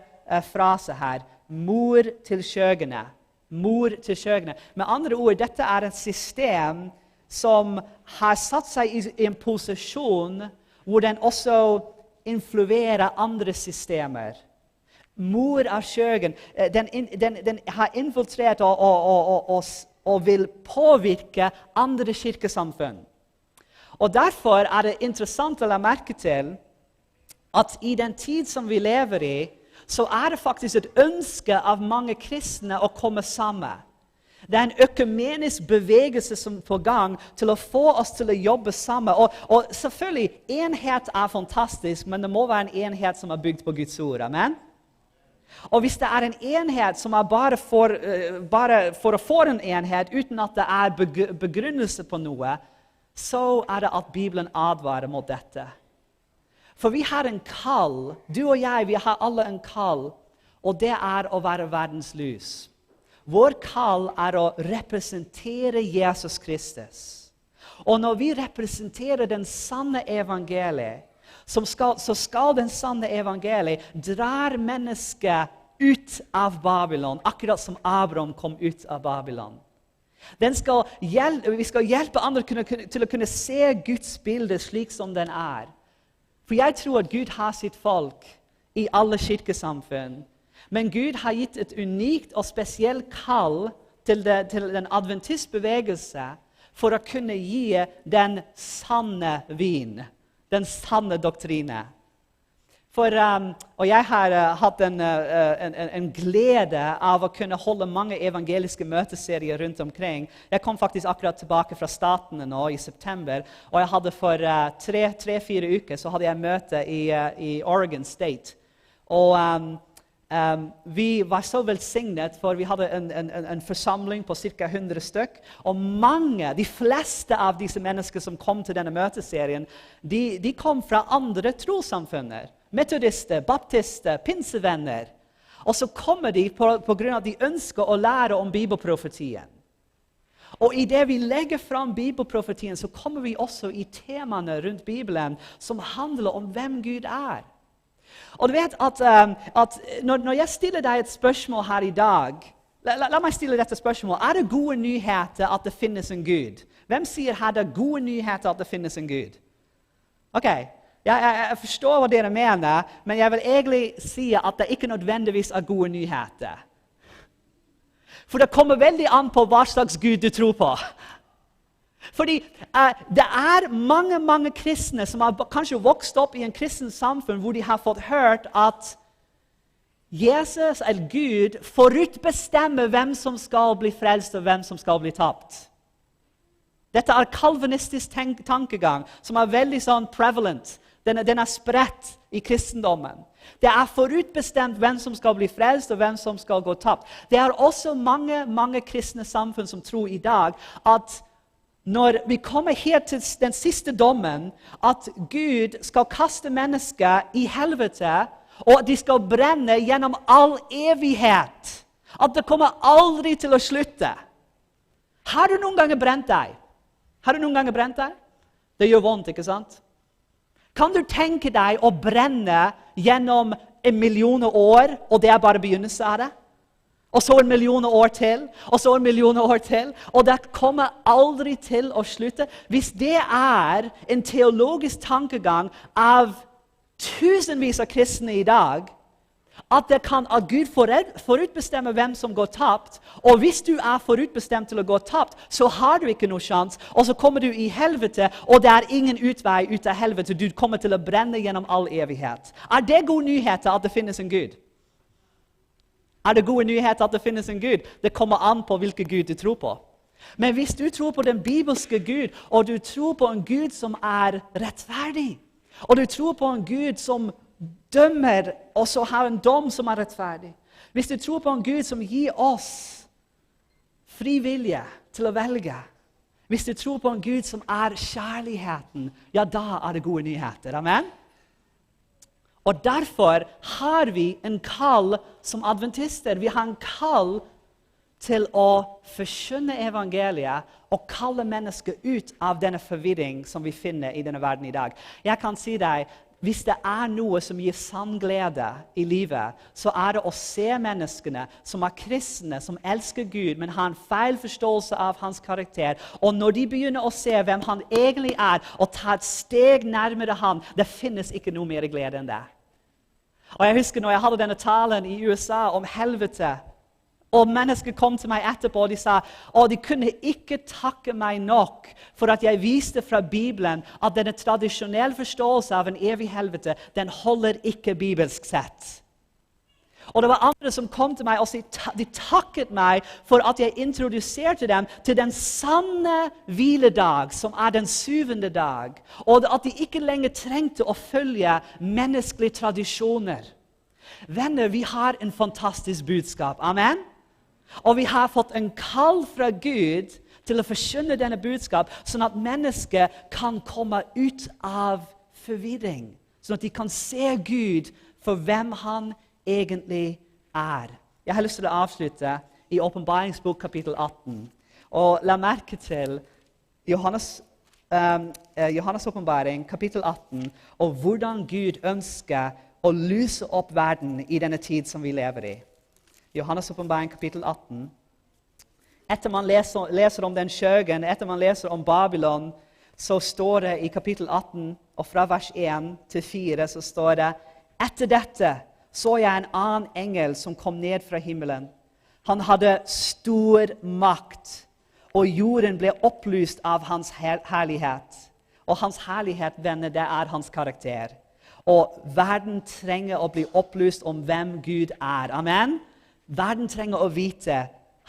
frase her, mor til skjøgene. Mor til skjøgene. Med andre ord, dette er et system som har satt seg i en posisjon hvor den også influerer andre systemer. Mor av skjøgen, den har infiltrert og vil påvirke andre kirkesamfunn. Og derfor er det interessant å la merke til at i den tid som vi lever i, så er det faktisk et ønske av mange kristne å komme sammen. Det er en økumenisk bevegelse som er på gang til å få oss til å jobbe sammen. Og selvfølgelig, enhet er fantastisk, men det må være en enhet som er bygd på Guds ord. Amen? Og hvis det er en enhet som er bare for å få en enhet, uten at det er begrunnelse på noe, så er det at Bibelen advarer mot dette. For vi har en kall, du og jeg, vi har alle en kall, og det er å være verdens lys. Vår kall er å representere Jesus Kristus. Og når vi representerer den sanne evangeliet, så skal den sanne evangeliet dra mennesket ut av Babylon, akkurat som Abraham kom ut av Babylon. Vi skal hjelpe andre til å kunne se Guds bilde slik som den er. For jeg tror at Gud har sitt folk i alle kirkesamfunn. Men Gud har gitt et unikt og spesielt kall til den adventistbevegelse for å kunne gi den sanne vin, den sanne doktrine. Og jeg har hatt en glede av å kunne holde mange evangeliske møteserier rundt omkring. Jeg kom faktisk akkurat tilbake fra Statene nå i september, og jeg hadde for 3-4 uker så hadde jeg møte i Oregon State. Og vi var så velsignet, for vi hadde en forsamling på ca. 100 stykk, og de fleste av disse mennesker som kom til denne møteserien, de kom fra andre trossamfunner. Metodister, baptister, pinsevenner. Og så kommer de på grunn av at de ønsker å lære om bibelprofetien. Og i det vi legger fram bibelprofetien, så kommer vi også i temaene rundt Bibelen som handler om hvem Gud er. Og du vet at når jeg stiller deg et spørsmål her i dag, la meg stille dette spørsmålet. Det gode nyheter at det finnes en Gud? Hvem sier her det gode nyheter at det finnes en Gud? Ok, jeg forstår hva dere mener, men jeg vil egentlig si at det ikke nødvendigvis gode nyheter. For det kommer veldig an på hva slags Gud du tror på. Fordi det mange kristne som har kanskje vokst opp i en kristen samfunn hvor de har fått hørt at Jesus eller Gud forutbestemmer hvem som skal bli frelst og hvem som skal bli tapt. Dette kalvinistisk tankegang som veldig sånn prevalent. Den spredt i kristendommen. Det forutbestemt hvem som skal bli frelst og hvem som skal gå tapt. Det også mange kristne samfunn som tror i dag at når vi kommer helt til den siste dommen, at Gud skal kaste mennesker i helvete, og at de skal brenne gjennom all evighet. At det kommer aldri til å slutte. Har du noen ganger brent deg? Det gjør vondt, ikke sant? Kan du tenke deg å brenne gjennom 1 million år, og det bare begynnelsen av det? Og så 1 million år til, og så 1 million år til, og det kommer aldri til å slutte. Hvis det en teologisk tankegang av tusenvis av kristne i dag, at Gud forutbestemmer hvem som går tapt, og hvis du forutbestemt til å gå tapt, så har du ikke noe sjans, og så kommer du i helvete, og det ingen utvei ut av helvete, du kommer til å brenne gjennom all evighet. Det gode nyheter at det finnes en Gud? Det gode nyheter at det finnes en Gud? Det kommer an på hvilken Gud du tror på. Men hvis du tror på den bibelske Gud, og du tror på en Gud som rettferdig, og du tror på en Gud som dømmer, og så har en dom som rettferdig. Hvis du tror på en Gud som gir oss fri vilje til å velge, hvis du tror på en Gud som kjærligheten, ja, da det gode nyheter. Amen? Og derfor har vi en kall som adventister. Vi har en kall til å forkynne evangeliet og kalle mennesker ut av denne forvirring som vi finner i denne verden i dag. Jeg kan si deg, hvis det noe som gir sann glede i livet, så det å se menneskene som kristne, som elsker Gud, men har en feil forståelse av hans karakter. Og når de begynner å se hvem han egentlig og ta et steg nærmere han, det finnes ikke noe mer glede enn det. Og jeg husker når jeg hadde denne talen i USA om helvete, og mennesker kom til meg etterpå, og de sa, de kunne ikke takke meg nok for at jeg viste fra Bibelen at denne tradisjonelle forståelse av en evig helvete, den holder ikke bibelsk sett. Og det var andre som kom til meg og de takket meg for at jeg introduserte dem til den sanne hviledag, som den 7. dag, og at de ikke lenger trengte å følge menneskelige tradisjoner. Venner, vi har en fantastisk budskap. Amen? Og vi har fått en kall fra Gud til å forkynne denne budskap, sånn at mennesker kan komme ut av forvirring, sånn at de kan se Gud for hvem han egentlig Jeg har lyst til å avslutte i åpenbaringsbok kapittel 18, og la merke til Johannes åpenbaring kapittel 18, og hvordan Gud ønsker å lyse opp verden i denne tid som vi lever i. Johannes åpenbaring kapittel 18. Etter man leser om den skjøgen, etter man leser om Babylon, så står det i kapittel 18, og fra vers 1 til 4, så står det: Etter dette så jeg en annen engel som kom ned fra himmelen. Han hadde stor makt, og jorden ble opplyst av hans herlighet. Og hans herlighet, venner, det hans karakter. Og verden trenger å bli opplyst om hvem Gud er. Amen? Verden trenger å vite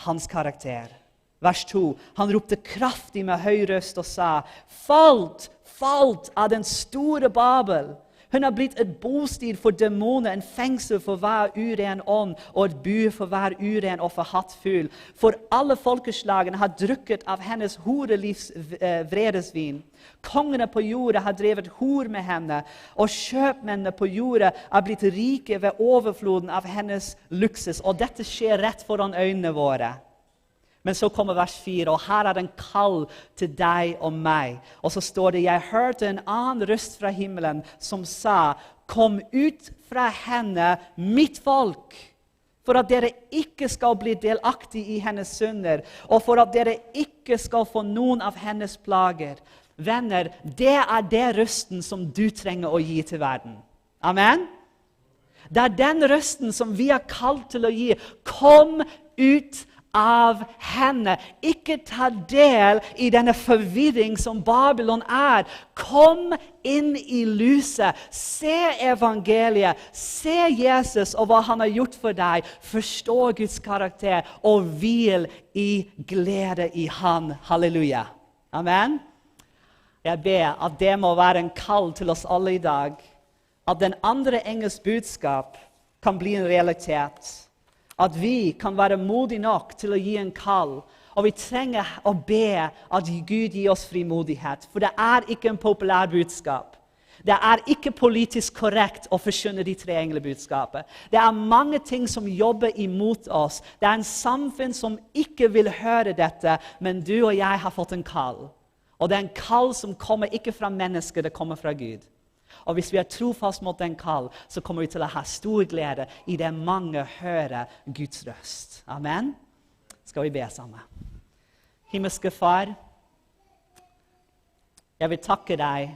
hans karakter. Vers 2. Han ropte kraftig med høy røst og sa, falt, falt av den store Babel. Hun har blitt et bosted for dæmoner, en fengsel for hver uren ånd, og et bu for hver uren og forhattfull. For alle folkeslagene har drukket av hennes horelivs vredesvin. Kongene på jorda har drevet hor med henne, og kjøpmennene på jorda har blitt rike ved overfloden av hennes luksus. Og dette skjer rett foran øynene våre. Men så kommer vers 4, og her er en kall til deg og meg. Og så står det, jeg hørte en annen røst fra himmelen som sa, kom ut fra henne, mitt folk, for at dere ikke skal bli delaktig i hennes synder, og for at dere ikke skal få noen av hennes plager. Venner, det er det røsten som du trenger å gi til verden. Amen? Det er den røsten som vi er kalt til å gi. Kom ut av henne. Ikke ta del i denne forvirring som Babylon er. Kom inn i lyset. Se evangeliet. Se Jesus og hva han har gjort for deg. Forstå Guds karakter og hvil i glede i han. Halleluja. Amen. Jeg ber at det må være en kall til oss alle i dag. At den andre engels budskap kan bli en realitet. At vi kan være modige nok til å gi en kall. Og vi trenger å be at Gud gir oss frimodighet. For det er ikke en populær budskap. Det er ikke politisk korrekt å forkynne de 3 englebudskapene. Det er mange ting som jobber imot oss. Det er en samfunn som ikke vil høre dette, men du og jeg har fått en kall. Og det er en kall som kommer ikke fra mennesker, det kommer fra Gud. Og hvis vi er trofast mot den kall, så kommer vi til å ha stor glede i det mange hører Guds røst. Amen. Skal vi be sammen? Himmelske Far, jeg vil takke deg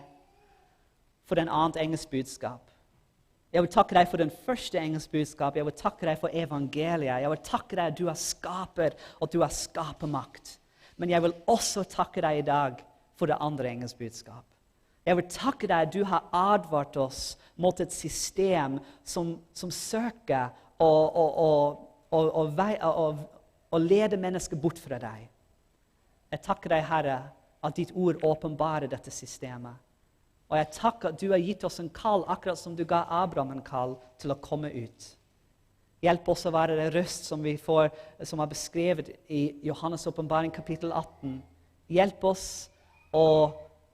for den andre engels budskap. Jeg vil takke deg for den første engels budskap. Jeg vil takke deg for evangeliet. Jeg vil takke deg at du er skaper, og at du er skapermakt. Men jeg vil også takke deg i dag for det andre engels budskap. Jeg vil takke deg at du har advart oss mot et system som søker å lede mennesker bort fra deg. Jeg takker deg, Herre, at ditt ord åpenbarer dette systemet. Og jeg takker at du har gitt oss en kall, akkurat som du ga Abraham en kall til å komme ut. Hjelp oss å være det røst som vi får, som er beskrevet i Johannes åpenbaring kapittel 18. Hjelp oss å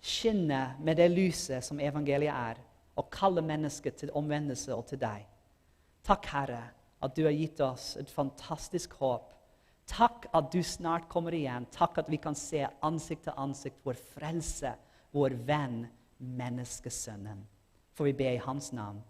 skinne med det lyset som evangeliet er, og kalle mennesker til omvendelse og til deg. Takk, Herre, at du har gitt oss et fantastisk håp. Takk at du snart kommer igjen. Takk at vi kan se ansikt til ansikt vår frelse, vår venn, menneskesønnen. For vi ber i hans navn.